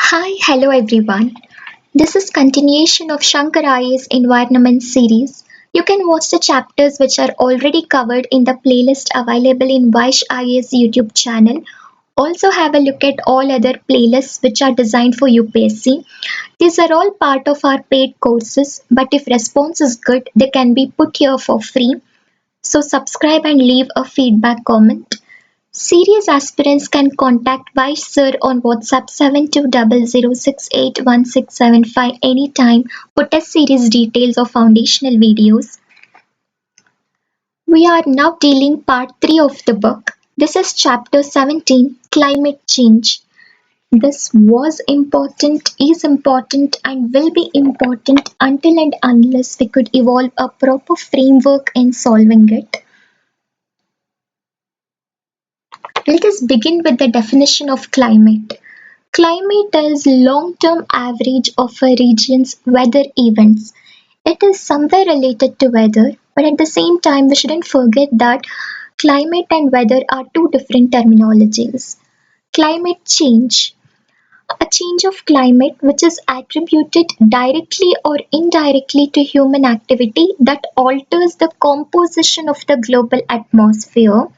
Hi, hello everyone. This is continuation of Shankar IAS Environment series. You can watch the chapters which are already covered in the playlist available in Vysh IAS YouTube channel. Also have a look at all other playlists which are designed for UPSC. These are all part of our paid courses, but if response is good, they can be put here for free. So subscribe and leave a feedback comment. Serious aspirants can contact Vice Sir on WhatsApp 7200681675 anytime for test series details or foundational videos. We are now dealing part 3 of the book. This is chapter 17, Climate Change. This was important, is important, and will be important until and unless we could evolve a proper framework in solving it. Let us begin with the definition of climate. Climate is long-term average of a region's weather events. It is somewhere related to weather, but at the same time we shouldn't forget that climate and weather are two different terminologies. Climate change. A change of climate which is attributed directly or indirectly to human activity that alters the composition of the global atmosphere,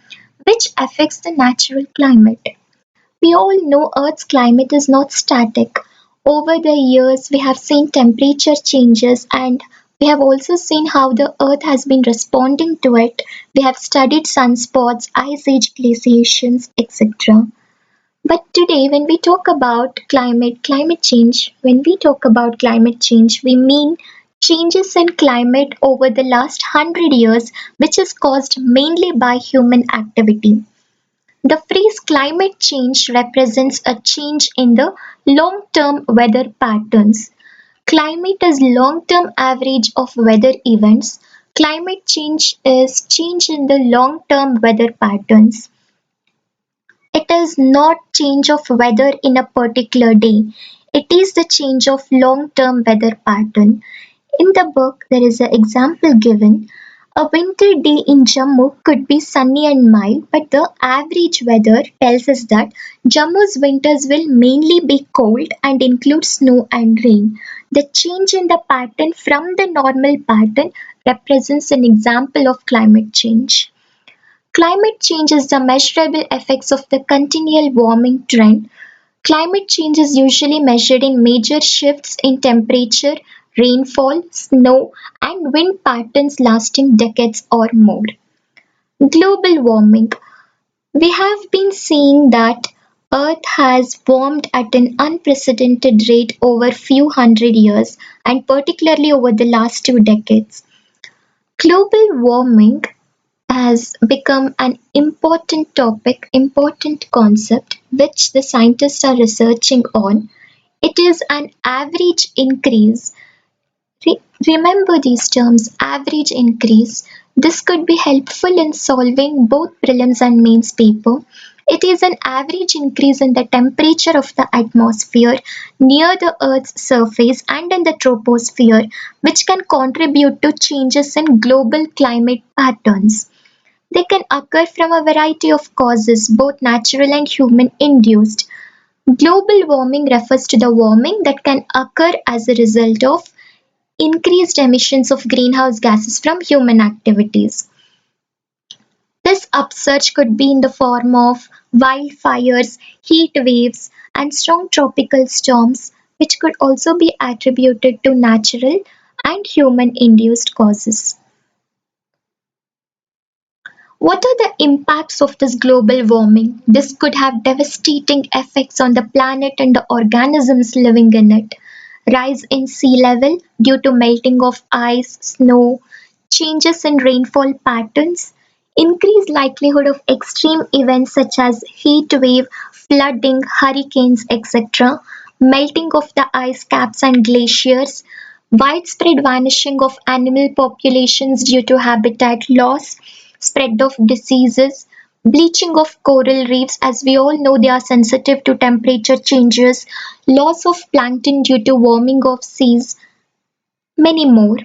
which affects the natural climate. We all know Earth's climate is not static. Over the years, we have seen temperature changes and we have also seen how the Earth has been responding to it. We have studied sunspots, ice age glaciations, etc. But today, when we talk about climate change, when we talk about climate change, we mean changes in climate over the last 100 years, which is caused mainly by human activity. The phrase climate change represents a change in the long-term weather patterns. Climate is long-term average of weather events. Climate change is change in the long-term weather patterns. It is not change of weather in a particular day. It is the change of long-term weather pattern. In the book, there is an example given. A winter day in Jammu could be sunny and mild, but the average weather tells us that Jammu's winters will mainly be cold and include snow and rain. The change in the pattern from the normal pattern represents an example of climate change. Climate change is the measurable effects of the continual warming trend. Climate change is usually measured in major shifts in temperature, rainfall, snow, and wind patterns lasting decades or more. Global warming. We have been seeing that Earth has warmed at an unprecedented rate over few hundred years and particularly over the last 2 decades. Global warming has become an important topic, important concept which the scientists are researching on. It is an average increase. Remember these terms, average increase. This could be helpful in solving both prelims and mains paper. It is an average increase in the temperature of the atmosphere near the Earth's surface and in the troposphere, which can contribute to changes in global climate patterns. They can occur from a variety of causes, both natural and human induced. Global warming refers to the warming that can occur as a result of increased emissions of greenhouse gases from human activities. This upsurge could be in the form of wildfires, heat waves, and strong tropical storms, which could also be attributed to natural and human induced causes. What are the impacts of this global warming? This could have devastating effects on the planet and the organisms living in it. Rise in sea level due to melting of ice, snow, changes in rainfall patterns, increased likelihood of extreme events such as heat wave, flooding, hurricanes, etc., melting of the ice caps and glaciers, widespread vanishing of animal populations due to habitat loss, spread of diseases, bleaching of coral reefs, as we all know they are sensitive to temperature changes, loss of plankton due to warming of seas, many more.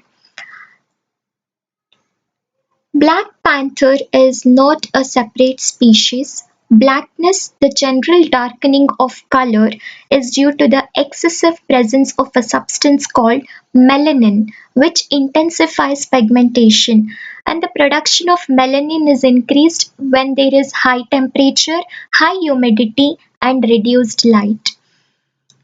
Black panther is not a separate species. Blackness, the general darkening of color, is due to the excessive presence of a substance called melanin, which intensifies pigmentation. And the production of melanin is increased when there is high temperature, high humidity, and reduced light.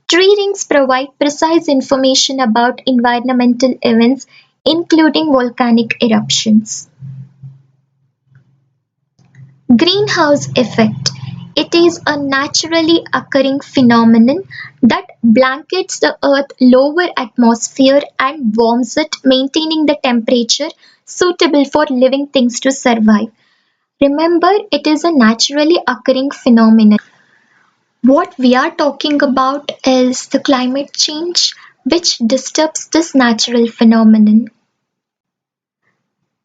Tree rings provide precise information about environmental events, including volcanic eruptions. Greenhouse effect. It is a naturally occurring phenomenon that blankets the Earth's lower atmosphere and warms it, maintaining the temperature suitable for living things to survive. Remember, it is a naturally occurring phenomenon. What we are talking about is the climate change, which disturbs this natural phenomenon.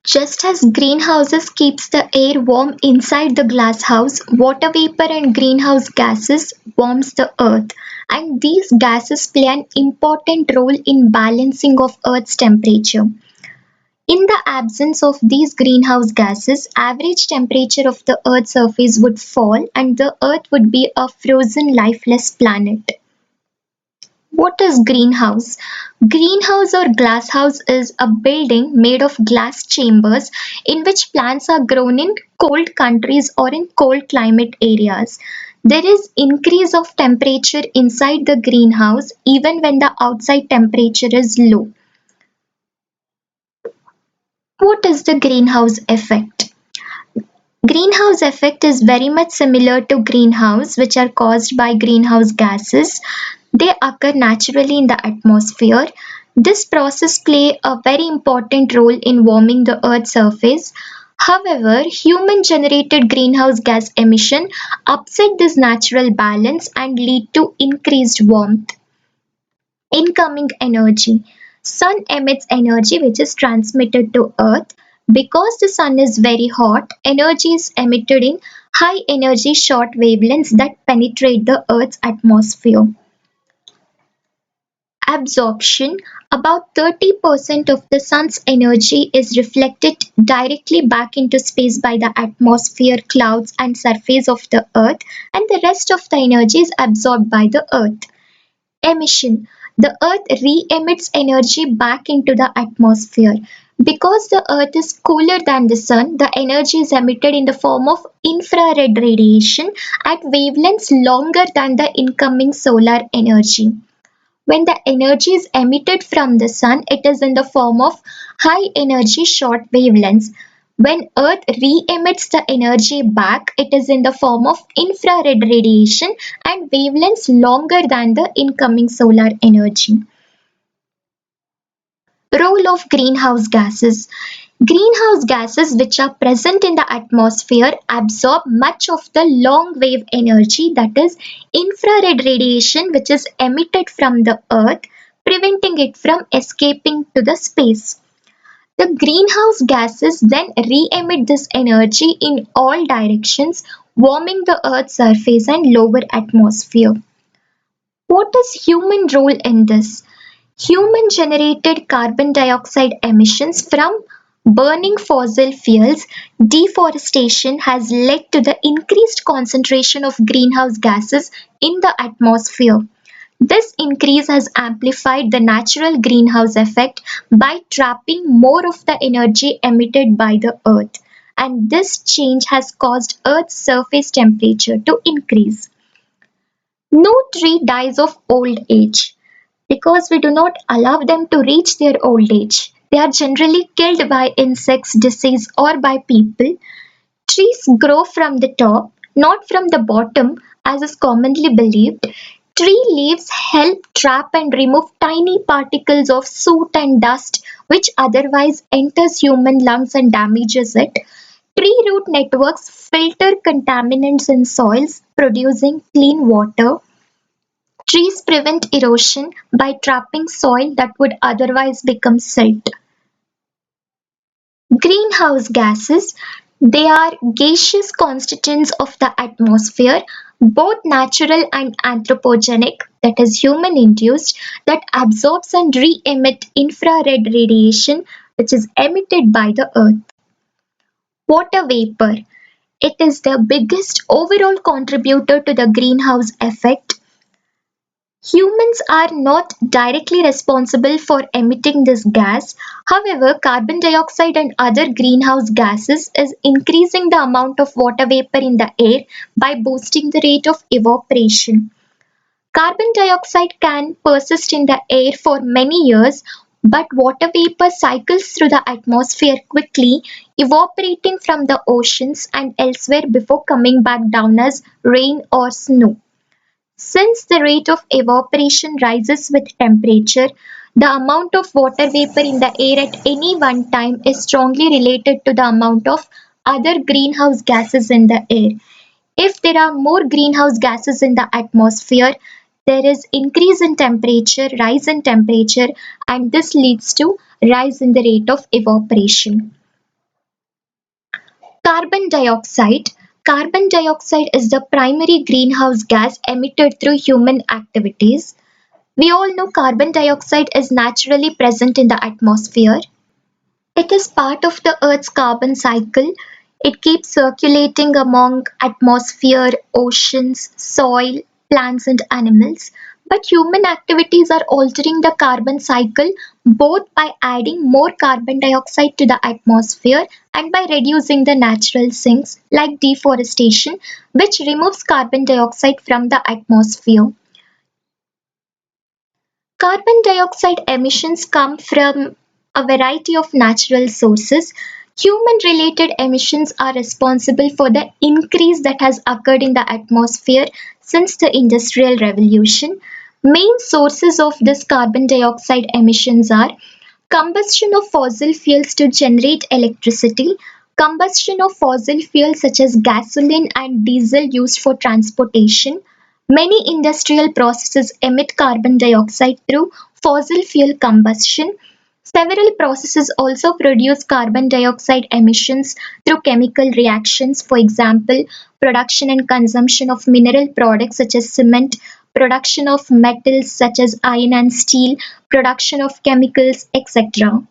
Just as greenhouses keeps the air warm inside the glass house, water vapor and greenhouse gases warms the earth, and these gases play an important role in balancing of earth's temperature. In the absence of these greenhouse gases, average temperature of the earth's surface would fall and the earth would be a frozen lifeless planet. What is greenhouse? Greenhouse or glasshouse is a building made of glass chambers in which plants are grown in cold countries or in cold climate areas. There is increase of temperature inside the greenhouse even when the outside temperature is low. What is the greenhouse effect? Greenhouse effect is very much similar to greenhouse, which are caused by greenhouse gases. They occur naturally in the atmosphere. This process play a very important role in warming the earth's surface. However, human generated greenhouse gas emission upset this natural balance and lead to increased warmth. Incoming energy. Sun emits energy which is transmitted to earth. Because the sun is very hot, energy is emitted in high energy short wavelengths that penetrate the earth's atmosphere. Absorption. About 30% of the sun's energy is reflected directly back into space by the atmosphere, clouds, and surface of the earth, and the rest of the energy is absorbed by the earth. Emission. The earth re-emits energy back into the atmosphere. Because the earth is cooler than the sun, the energy is emitted in the form of infrared radiation at wavelengths longer than the incoming solar energy. When the energy is emitted from the sun, it is in the form of high energy short wavelengths. When Earth re-emits the energy back, it is in the form of infrared radiation and wavelengths longer than the incoming solar energy. Role of greenhouse gases. Greenhouse gases which are present in the atmosphere absorb much of the long wave energy, that is infrared radiation, which is emitted from the earth, preventing it from escaping to the space. The greenhouse gases then re-emit this energy in all directions, warming the earth's surface and lower atmosphere. What is human role in this? Human generated carbon dioxide emissions from burning fossil fuels, deforestation has led to the increased concentration of greenhouse gases in the atmosphere. This increase has amplified the natural greenhouse effect by trapping more of the energy emitted by the earth, and this change has caused Earth's surface temperature to increase. No tree dies of old age because we do not allow them to reach their old age. They are generally killed by insects, disease, or by people. Trees grow from the top, not from the bottom, as is commonly believed. Tree leaves help trap and remove tiny particles of soot and dust which otherwise enters human lungs and damages it. Tree root networks filter contaminants in soils, producing clean water. Trees prevent erosion by trapping soil that would otherwise become silt. Greenhouse gases, they are gaseous constituents of the atmosphere, both natural and anthropogenic, that is human induced, that absorbs and re-emit infrared radiation which is emitted by the earth. Water vapor. It is the biggest overall contributor to the greenhouse effect. Humans are not directly responsible for emitting this gas. However, carbon dioxide and other greenhouse gases is increasing the amount of water vapor in the air by boosting the rate of evaporation. Carbon dioxide can persist in the air for many years, but water vapor cycles through the atmosphere quickly, evaporating from the oceans and elsewhere before coming back down as rain or snow. Since the rate of evaporation rises with temperature, the amount of water vapor in the air at any one time is strongly related to the amount of other greenhouse gases in the air. If there are more greenhouse gases in the atmosphere, there is increase in temperature, rise in temperature, and this leads to rise in the rate of evaporation. Carbon dioxide. Carbon dioxide is the primary greenhouse gas emitted through human activities. We all know carbon dioxide is naturally present in the atmosphere. It is part of the Earth's carbon cycle. It keeps circulating among atmosphere, oceans, soil, plants and animals. But human activities are altering the carbon cycle both by adding more carbon dioxide to the atmosphere and by reducing the natural sinks like deforestation, which removes carbon dioxide from the atmosphere. Carbon dioxide emissions come from a variety of natural sources. Human related emissions are responsible for the increase that has occurred in the atmosphere since the Industrial Revolution. Main sources of this carbon dioxide emissions are combustion of fossil fuels to generate electricity, combustion of fossil fuels such as gasoline and diesel used for transportation. Many industrial processes emit carbon dioxide through fossil fuel combustion. Several processes also produce carbon dioxide emissions through chemical reactions, for example, production and consumption of mineral products such as cement, production of metals such as iron and steel, production of chemicals, etc.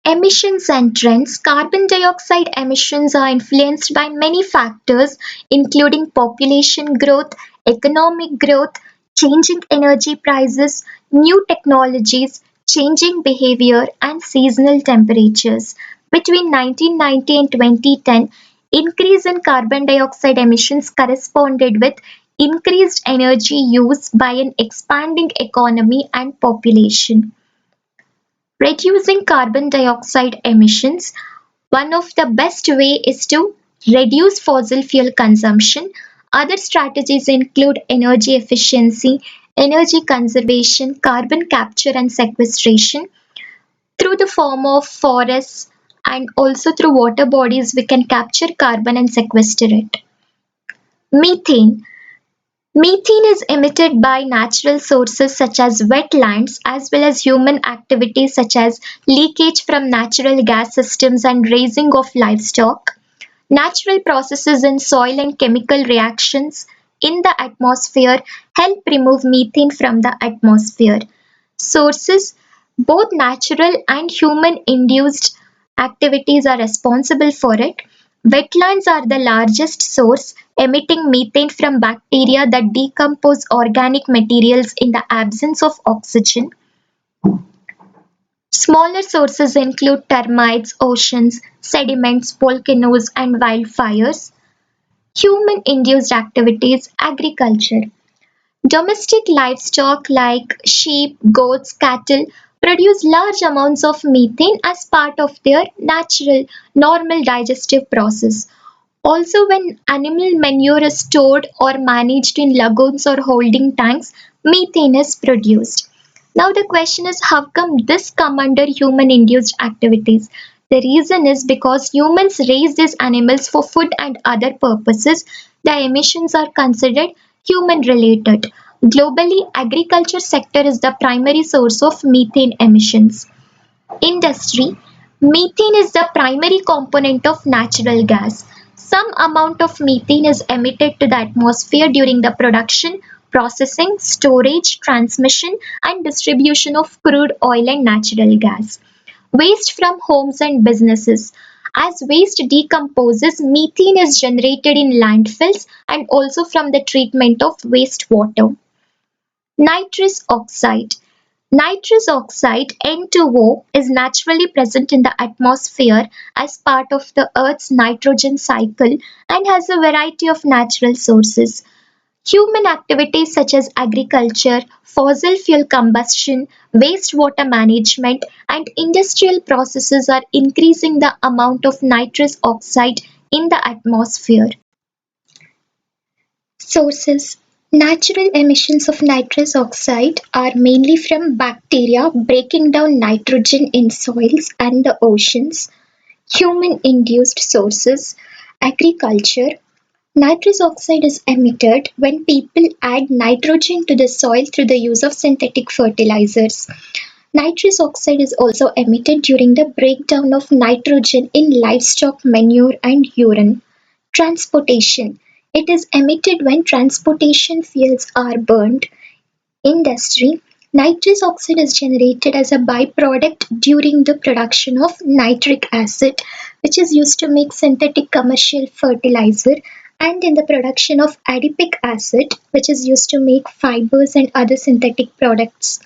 Emissions and trends. Carbon dioxide emissions are influenced by many factors, including population growth, economic growth, changing energy prices, new technologies, changing behavior, and seasonal temperatures. Between 1990 and 2010, increase in carbon dioxide emissions corresponded with increased energy use by an expanding economy and population. Reducing carbon dioxide emissions. One of the best way is to reduce fossil fuel consumption. Other strategies include energy efficiency, energy conservation, carbon capture and sequestration. Through the form of forests and also through water bodies, we can capture carbon and sequester it. Methane. Methane is emitted by natural sources such as wetlands as well as human activities such as leakage from natural gas systems and raising of livestock. Natural processes in soil and chemical reactions in the atmosphere help remove methane from the atmosphere. Sources, both natural and human induced activities are responsible for it. Wetlands are the largest source, emitting methane from bacteria that decompose organic materials in the absence of oxygen. Smaller sources include termites, oceans, sediments, volcanoes, and wildfires. Human induced activities, agriculture. Domestic livestock like sheep, goats, cattle produce large amounts of methane as part of their natural, normal digestive process. Also, when animal manure is stored or managed in lagoons or holding tanks, methane is produced. Now the question is, how come this come under human induced activities? The reason is because humans raise these animals for food and other purposes. The emissions are considered human related. Globally, agriculture sector is the primary source of methane emissions. Industry. Methane is the primary component of natural gas. Some amount of methane is emitted to the atmosphere during the production, processing, storage, transmission, and distribution of crude oil and natural gas. Waste from homes and businesses. As waste decomposes, methane is generated in landfills and also from the treatment of wastewater. Nitrous oxide. Nitrous oxide N2O is naturally present in the atmosphere as part of the Earth's nitrogen cycle and has a variety of natural sources. Human activities such as agriculture, fossil fuel combustion, wastewater management, and industrial processes are increasing the amount of nitrous oxide in the atmosphere. Sources: natural emissions of nitrous oxide are mainly from bacteria breaking down nitrogen in soils and the oceans. Human-induced sources: agriculture. Nitrous oxide is emitted when people add nitrogen to the soil through the use of synthetic fertilizers. Nitrous oxide is also emitted during the breakdown of nitrogen in livestock manure and urine. Transportation: it is emitted when transportation fuels are burned. Industry: nitrous oxide is generated as a byproduct during the production of nitric acid, which is used to make synthetic commercial fertilizer, and in the production of adipic acid, which is used to make fibers and other synthetic products.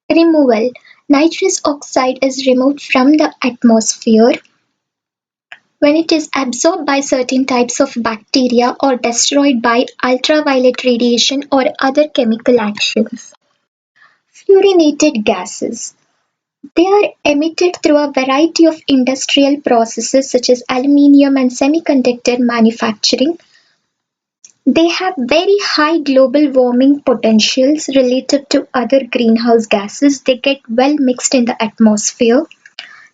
Removal: nitrous oxide is removed from the atmosphere when it is absorbed by certain types of bacteria or destroyed by ultraviolet radiation or other chemical actions. Fluorinated gases. They are emitted through a variety of industrial processes such as aluminium and semiconductor manufacturing. They have very high global warming potentials relative to other greenhouse gases. They get well mixed in the atmosphere.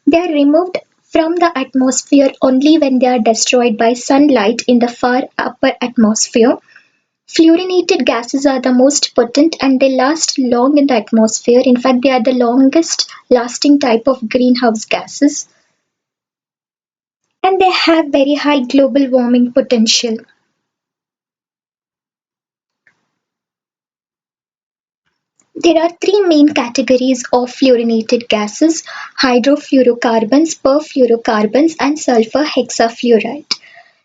They are removed from the atmosphere only when they are destroyed by sunlight in the far upper atmosphere. Fluorinated gases are the most potent and they last long in the atmosphere. In fact, they are the longest lasting type of greenhouse gases and they have very high global warming potential. There are three main categories of fluorinated gases: hydrofluorocarbons, perfluorocarbons, and sulfur hexafluoride.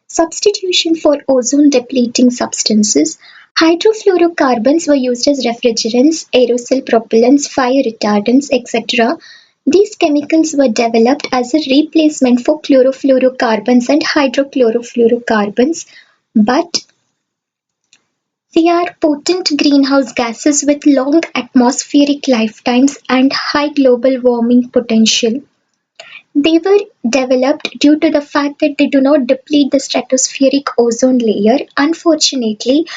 Substitution for ozone depleting substances. Hydrofluorocarbons were used as refrigerants, aerosol propellants, fire retardants, etc. These chemicals were developed as a replacement for chlorofluorocarbons and hydrochlorofluorocarbons, but they are potent greenhouse gases with long atmospheric lifetimes and high global warming potential. They were developed due to the fact that they do not deplete the stratospheric ozone layer. Unfortunately,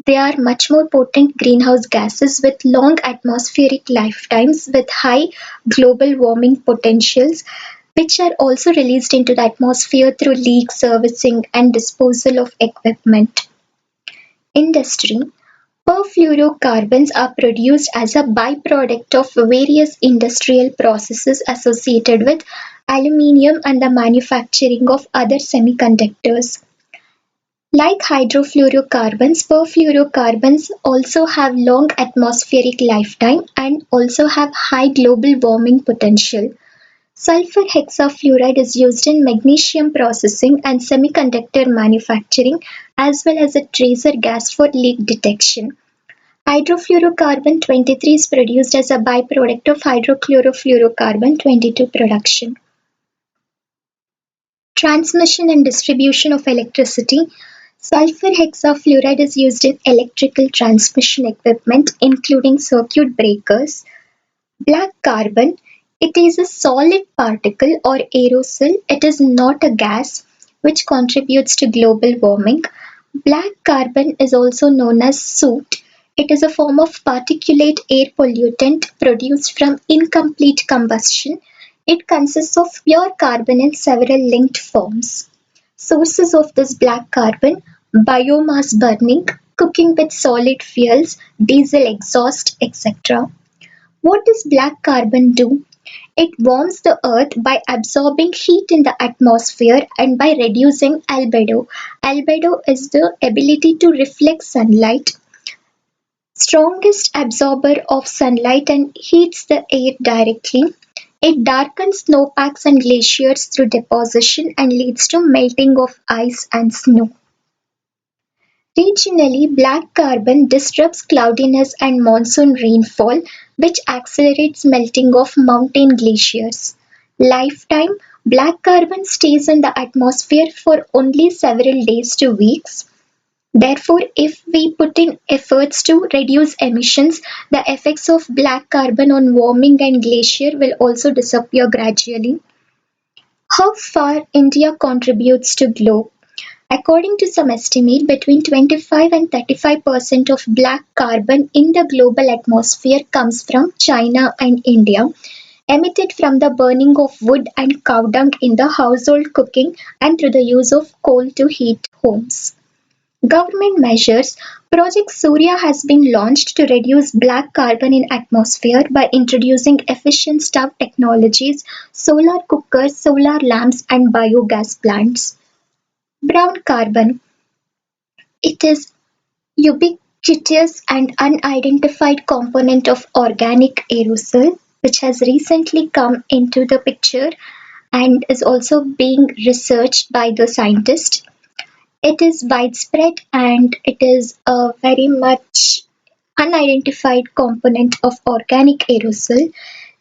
they are much more potent greenhouse gases with long atmospheric lifetimes with high global warming potentials, which are also released into the atmosphere through leak servicing and disposal of equipment. Industry. Perfluorocarbons are produced as a byproduct of various industrial processes associated with aluminium and the manufacturing of other semiconductors. Like hydrofluorocarbons, perfluorocarbons also have long atmospheric lifetime and also have high global warming potential. Sulfur hexafluoride is used in magnesium processing and semiconductor manufacturing as well as a tracer gas for leak detection. Hydrofluorocarbon 23 is produced as a byproduct of hydrochlorofluorocarbon 22 production. Transmission and distribution of electricity. Sulfur hexafluoride is used in electrical transmission equipment including circuit breakers. Black carbon. It is a solid particle or aerosol. It is not a gas which contributes to global warming. Black carbon is also known as soot. It is a form of particulate air pollutant produced from incomplete combustion. It consists of pure carbon in several linked forms. Sources of this black carbon: biomass burning, cooking with solid fuels, diesel exhaust, etc. What does black carbon do? It warms the earth by absorbing heat in the atmosphere and by reducing albedo. Albedo is the ability to reflect sunlight. Strongest absorber of sunlight and heats the air directly. It darkens snowpacks and glaciers through deposition and leads to melting of ice and snow. Regionally, black carbon disrupts cloudiness and monsoon rainfall, which accelerates melting of mountain glaciers. Lifetime, black carbon stays in the atmosphere for only several days to weeks. Therefore, if we put in efforts to reduce emissions, the effects of black carbon on warming and glacier will also disappear gradually. How far India contributes to globe? According to some estimate, between 25 and 35% of black carbon in the global atmosphere comes from China and India, emitted from the burning of wood and cow dung in the household cooking and through the use of coal to heat homes. Government measures. Project Surya has been launched to reduce black carbon in atmosphere by introducing efficient stove technologies, solar cookers, solar lamps and biogas plants. Brown carbon. It is ubiquitous and unidentified component of organic aerosol which has recently come into the picture and is also being researched by the scientists. It is widespread and it is a very much unidentified component of organic aerosol,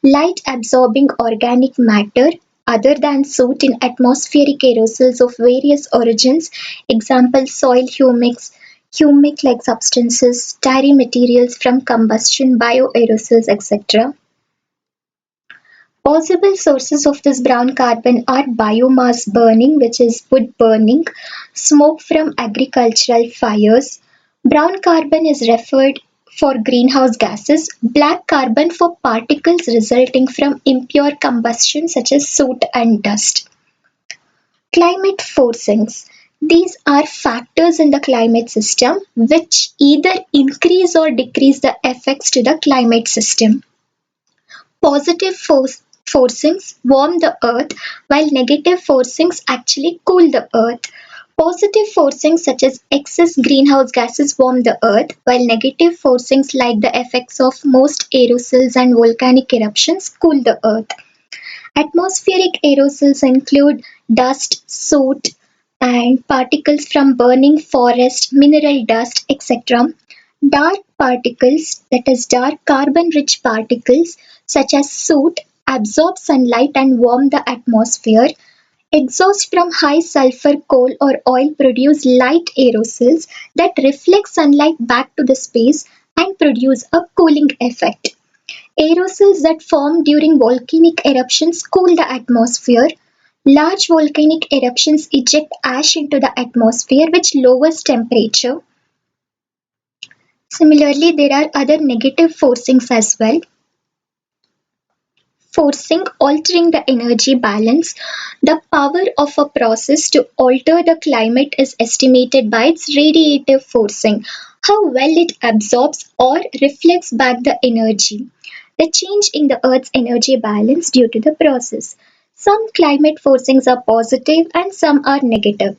light absorbing organic matter other than soot in atmospheric aerosols of various origins, example soil humic like substances, starry materials from combustion, bioaerosols, etc. Possible sources of this brown carbon are biomass burning, which is wood burning, smoke from agricultural fires. Brown carbon is referred for greenhouse gases, black carbon for particles resulting from impure combustion such as soot and dust. Climate forcings. These are factors in the climate system which either increase or decrease the effects to the climate system. Positive forcings warm the earth while negative forcings actually cool the earth. Positive forcings such as excess greenhouse gases warm the earth while negative forcings like the effects of most aerosols and volcanic eruptions cool the earth. Atmospheric aerosols include dust, soot, and particles from burning forest, mineral dust, etc. Dark particles, that is dark carbon-rich particles such as soot, absorb sunlight and warm the atmosphere. Exhaust from high sulfur coal or oil produce light aerosols that reflect sunlight back to the space and produce a cooling effect. Aerosols that form during volcanic eruptions cool the atmosphere. Large volcanic eruptions eject ash into the atmosphere, which lowers temperature. Similarly, there are other negative forcings as well. Forcing altering the energy balance. The power of a process to alter the climate is estimated by its radiative forcing, how well it absorbs or reflects back the energy. The change in the Earth's energy balance due to the process. Some climate forcings are positive and some are negative.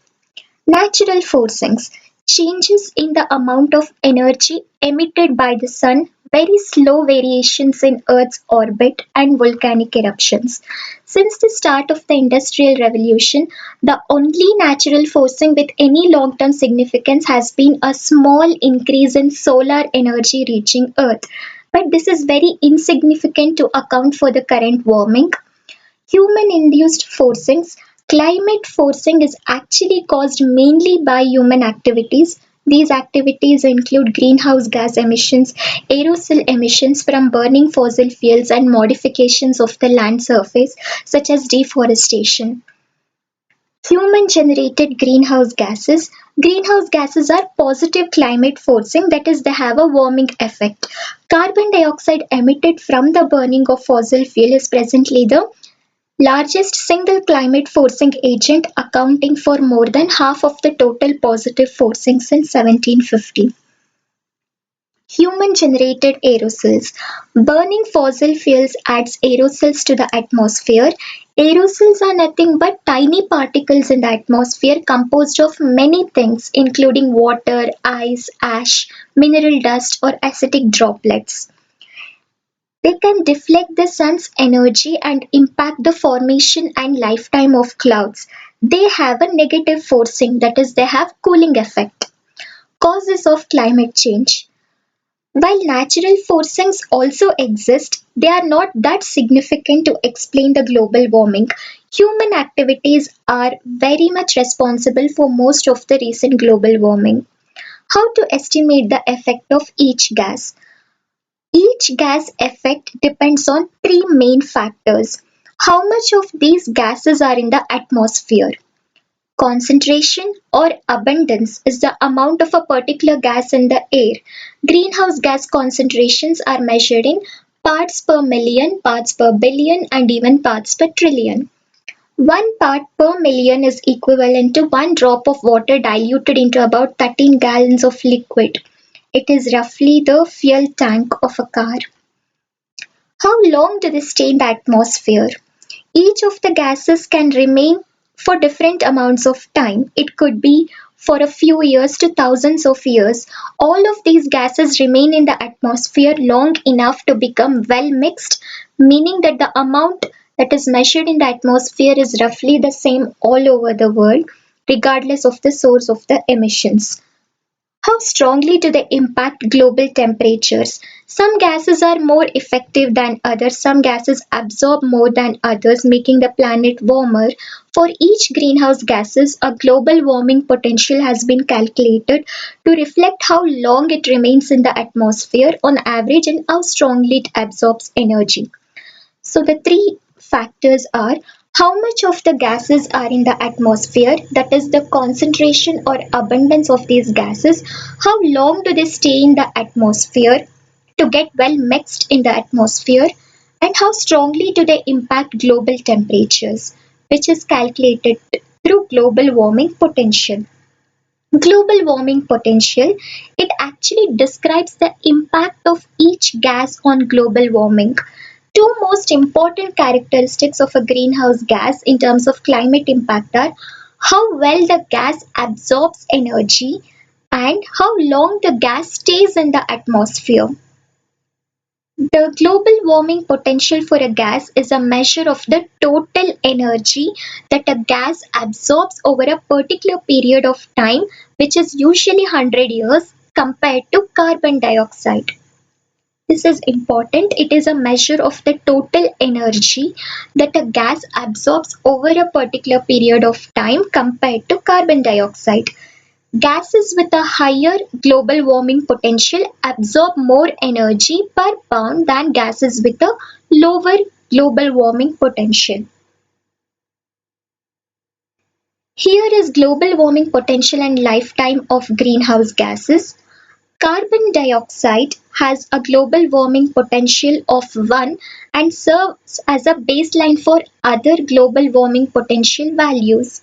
Natural forcings. Changes in the amount of energy emitted by the sun, very slow variations in Earth's orbit, and volcanic eruptions. Since the start of the Industrial Revolution, the only natural forcing with any long-term significance has been a small increase in solar energy reaching Earth. But this is very insignificant to account for the current warming. Human-induced forcings. Climate forcing is actually caused mainly by human activities. These activities include greenhouse gas emissions, aerosol emissions from burning fossil fuels, and modifications of the land surface, such as deforestation. Human-generated greenhouse gases. Greenhouse gases are positive climate forcing, that is, they have a warming effect. Carbon dioxide emitted from the burning of fossil fuel is presently the largest single climate forcing agent, accounting for more than half of the total positive forcing since 1750. Human-generated aerosols. Burning fossil fuels adds aerosols to the atmosphere. Aerosols are nothing but tiny particles in the atmosphere composed of many things including water, ice, ash, mineral dust or acidic droplets. They can deflect the sun's energy and impact the formation and lifetime of clouds. They have a negative forcing, that is, they have cooling effect. Causes of climate change. While natural forcings also exist, they are not that significant to explain the global warming. Human activities are very much responsible for most of the recent global warming. How to estimate the effect of each gas? Each gas effect depends on three main factors. How much of these gases are in the atmosphere? Concentration or abundance is the amount of a particular gas in the air. Greenhouse gas concentrations are measured in parts per million, parts per billion, and even parts per trillion. 1 part per million is equivalent to 1 drop of water diluted into about 13 gallons of liquid. It is roughly the fuel tank of a car. How long do they stay in the atmosphere? Each of the gases can remain for different amounts of time. It could be for a few years to thousands of years. All of these gases remain in the atmosphere long enough to become well mixed, meaning that the amount that is measured in the atmosphere is roughly the same all over the world, regardless of the source of the emissions. How strongly do they impact global temperatures? Some gases are more effective than others. Some gases absorb more than others, making the planet warmer. For each greenhouse gases, a global warming potential has been calculated to reflect how long it remains in the atmosphere on average and how strongly it absorbs energy. So the three factors are how much of the gases are in the atmosphere, that is the concentration or abundance of these gases, how long do they stay in the atmosphere to get well mixed in the atmosphere, and how strongly do they impact global temperatures, which is calculated through global warming potential. Global warming potential, it actually describes the impact of each gas on global warming. Two most important characteristics of a greenhouse gas in terms of climate impact are how well the gas absorbs energy and how long the gas stays in the atmosphere. The global warming potential for a gas is a measure of the total energy that a gas absorbs over a particular period of time, which is usually 100 years, compared to carbon dioxide. This is important. It is a measure of the total energy that a gas absorbs over a particular period of time compared to carbon dioxide. Gases with a higher global warming potential absorb more energy per pound than gases with a lower global warming potential. Here is global warming potential and lifetime of greenhouse gases. Carbon dioxide has a global warming potential of 1 and serves as a baseline for other global warming potential values.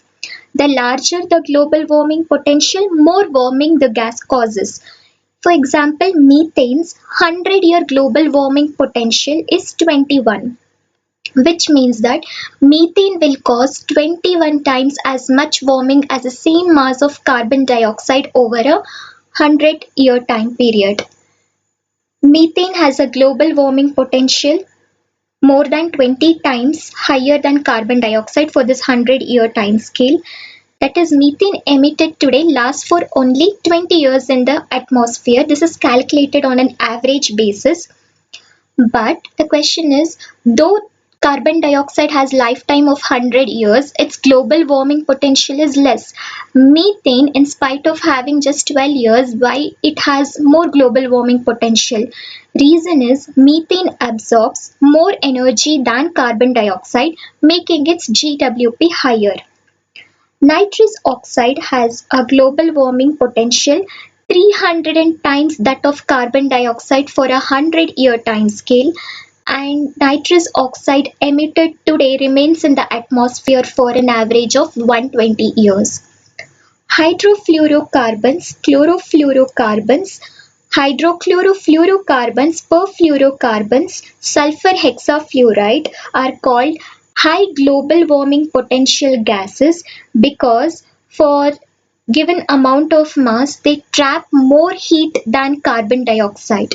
The larger the global warming potential, more warming the gas causes. For example, methane's 100-year global warming potential is 21, which means that methane will cause 21 times as much warming as the same mass of carbon dioxide over a 100-year time period. Methane has a global warming potential more than 20 times higher than carbon dioxide for this 100-year time scale. That is, methane emitted today lasts for only 20 years in the atmosphere. This is calculated on an average basis. But the question is, though carbon dioxide has lifetime of 100 years, its global warming potential is less. Methane, in spite of having just 12 years, why it has more global warming potential? Reason is methane absorbs more energy than carbon dioxide, making its GWP higher. Nitrous oxide has a global warming potential 300 times that of carbon dioxide for a 100-year time scale, and nitrous oxide emitted today remains in the atmosphere for an average of 120 years. Hydrofluorocarbons, chlorofluorocarbons, hydrochlorofluorocarbons, perfluorocarbons, sulfur hexafluoride are called high global warming potential gases because for given amount of mass they trap more heat than carbon dioxide.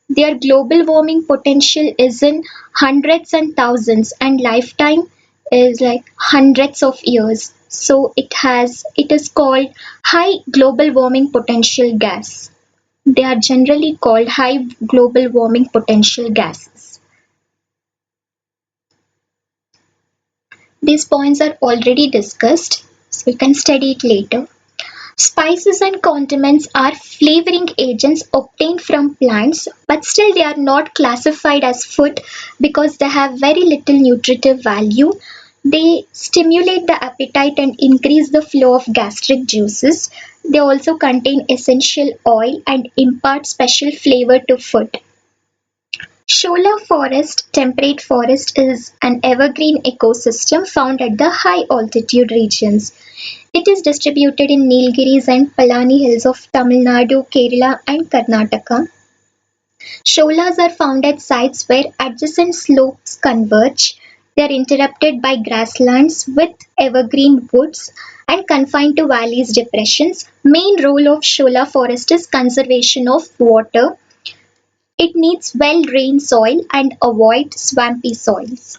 Their global warming potential is in hundreds and thousands, and lifetime is like hundreds of years. So it is called high global warming potential gas. They are generally called high global warming potential gases. These points are already discussed, so you can study it later. Spices and condiments are flavoring agents obtained from plants, but still they are not classified as food because they have very little nutritive value. They stimulate the appetite and increase the flow of gastric juices. They also contain essential oil and impart special flavor to food. Shola forest, temperate forest, is an evergreen ecosystem found at the high altitude regions. It is distributed in Nilgiris and Palani hills of Tamil Nadu, Kerala, and Karnataka. Sholas are found at sites where adjacent slopes converge. They are interrupted by grasslands with evergreen woods and confined to valleys depressions. Main role of Shola forest is conservation of water. It needs well-drained soil and avoid swampy soils.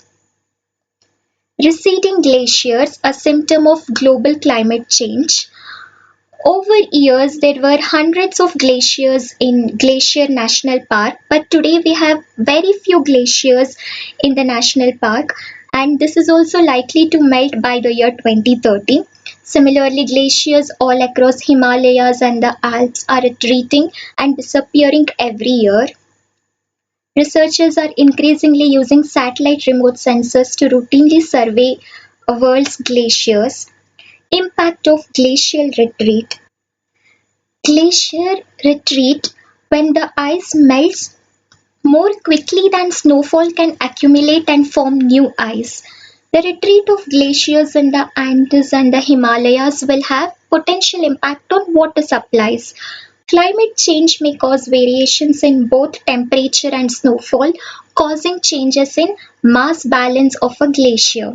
Receding glaciers, a symptom of global climate change. Over years, there were hundreds of glaciers in Glacier National Park, but today we have very few glaciers in the national park, and this is also likely to melt by the year 2030. Similarly, glaciers all across Himalayas and the Alps are retreating and disappearing every year. Researchers are increasingly using satellite remote sensors to routinely survey a world's glaciers. Impact of glacial retreat. Glacier retreat when the ice melts more quickly than snowfall can accumulate and form new ice. The retreat of glaciers in the Andes and the Himalayas will have potential impact on water supplies. Climate change may cause variations in both temperature and snowfall, causing changes in mass balance of a glacier.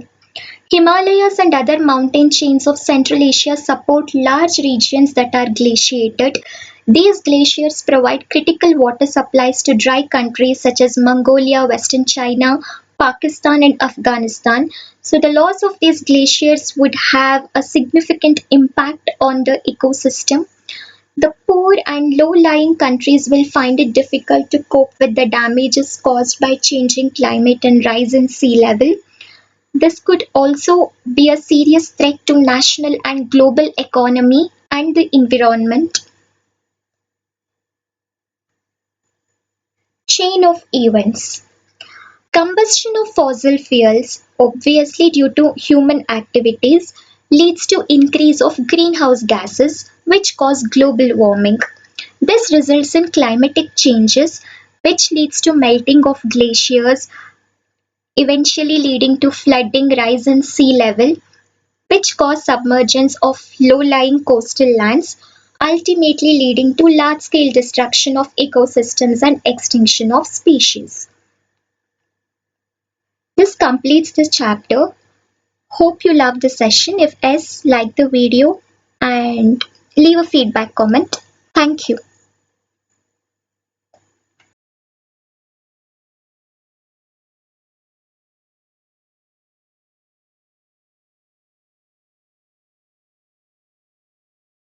Himalayas and other mountain chains of Central Asia support large regions that are glaciated. These glaciers provide critical water supplies to dry countries such as Mongolia, Western China, Pakistan, and Afghanistan. So, the loss of these glaciers would have a significant impact on the ecosystem. The poor and low-lying countries will find it difficult to cope with the damages caused by changing climate and rise in sea level. This could also be a serious threat to national and global economy and the environment. Chain of events. Combustion of fossil fuels, obviously due to human activities, leads to increase of greenhouse gases which cause global warming. This results in climatic changes which leads to melting of glaciers, eventually leading to flooding, rise in sea level, which cause submergence of low-lying coastal lands, ultimately leading to large-scale destruction of ecosystems and extinction of species. This completes this chapter. Hope you loved the session. If yes, like the video and leave a feedback comment. Thank you.